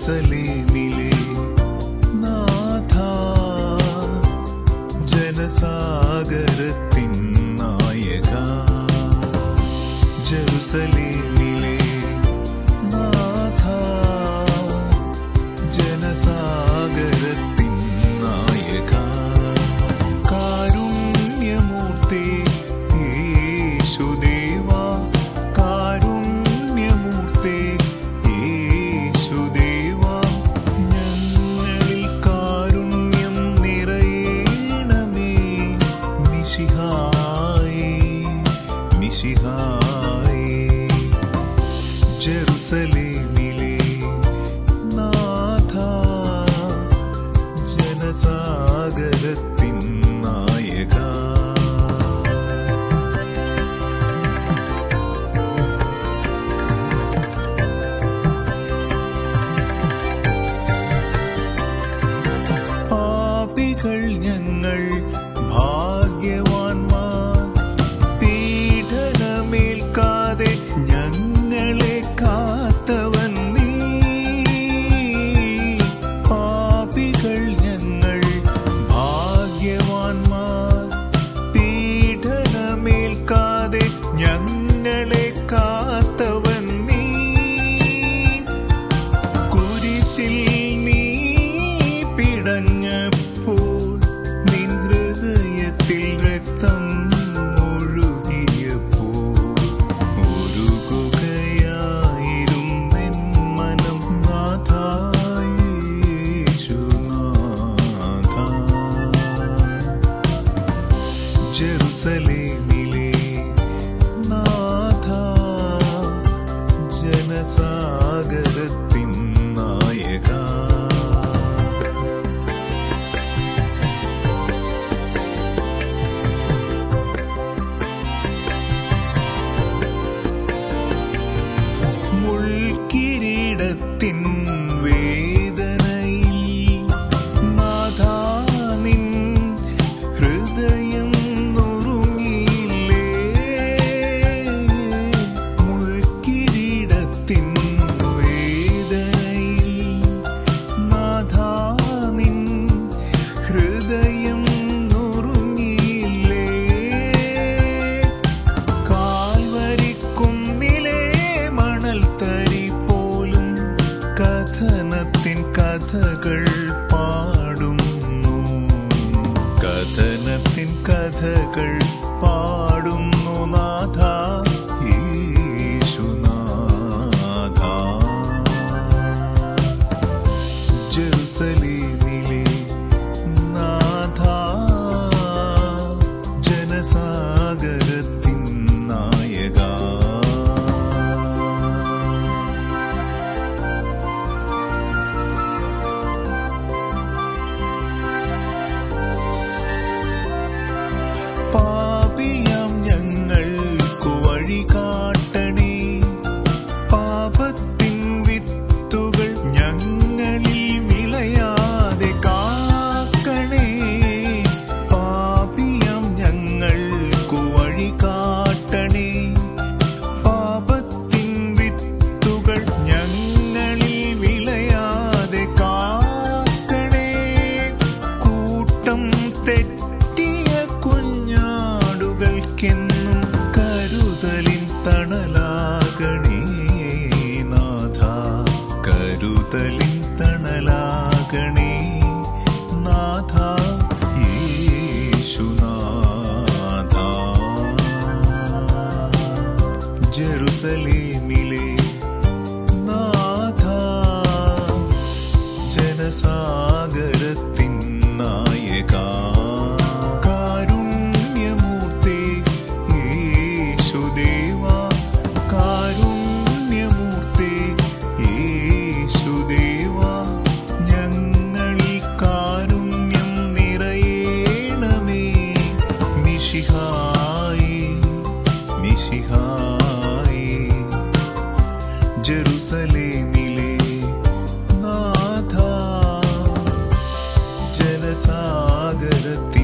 ജെറുസലേമിലെ നാഥ, ജനസാഗരത്തിൻ നായക. ജെറുസലേമിലെ നാഥ, ജനസാഗരത്തിൻ നായക. കാരുണ്യമൂർത്തി യേശുദേവാ, കാരുണ്യമൂർത്തി യേശുദേവാ, ഞങ്ങളിൽ കാരുണ്യം നിറയണമേ. മിശിഹായേ, മിശിഹായേ. ജെറുസലേമിലെ നാഥ, ജനസാഗരത്തിൻ നായക. പാപികൾ ഞങ്ങൾ ഭാഗ്യവാന്മാർ, പീഡനമേൽക്കാതെ ഞങ്ങളെ കാത്തവൻ നീ. പാപികൾ ഞങ്ങൾ ഭാഗ്യവാന്മാർ, പീഡനമേൽക്കാതെ ഞങ്ങളെ കാത്തവൻ നീ. കുരിശിൽ നീ പിടഞ്ഞപ്പോൾ നിൻ ഹൃദയത്തിൽ രക്തം ഒഴുകിയപ്പോൾ ഉരുകുകയായിരുന്നെൻ മനം. നാഥ യേശുനാഥ. ജെറുസലേമിലെ നാഥ, ജനസാഗരത്തിൻ നായക. മുൾക്കിരീടത്തിൻ വേദനയിൽ നാഥ നിൻ ഹൃദയം നുറുങ്ങിയില്ലേ. മുൾക്കിരീടത്തിൻ വേദനയിൽ നാഥ നിൻ ഹൃദയം നുറുങ്ങിയില്ലേ. കാൽവരിക്കുന്നിലെ മണൽത്തരി പോലും കഥനത്തിൻ കഥകൾ പാടുന്നു. കഥനത്തിൻ കഥകൾ പാടുന്നു നാഥ യേശുനാഥ. ജെറുസലേമിലെ നാഥ, ജനസാഗരത്തിൻ നായക. പാപിയാം ഞങ്ങൾക്കു വഴി കാട്ടണേ. പാപത്തിൻ വിത്തുകൾ ഞങ്ങളിൽ വിളയാതെ കാക്കണേ. പാപിയാം ഞങ്ങൾക്കു വഴി കാട്ടണേ. പാപത്തിൻ വിത്തുകൾ ഞങ്ങളിൽ വിളയാതെ കാക്കണേ. കൂട്ടം തെറ്റിയ കുഞ്ഞാടുകൾക്കെന്നും കരുതലിൻ തണലാകണേ നാഥ. കരുതലിൻ തണലാകണേ നാഥ യേശുനാഥ. ജെറുസലേമിലെ നാഥ, ജനസാഗരത്തിൻ നായക. കാരുണ്യമൂർത്തി യേശുദേവാ, കാരുണ്യമൂർത്തി യേശുദേവാ, ഞങ്ങളിൽ കാരുണ്യം നിറയണമേ. മിശിഹായേ, മിശിഹായേ. ജെറുസലേമിലെ നാഥ, ജനസാഗരത്തിൻ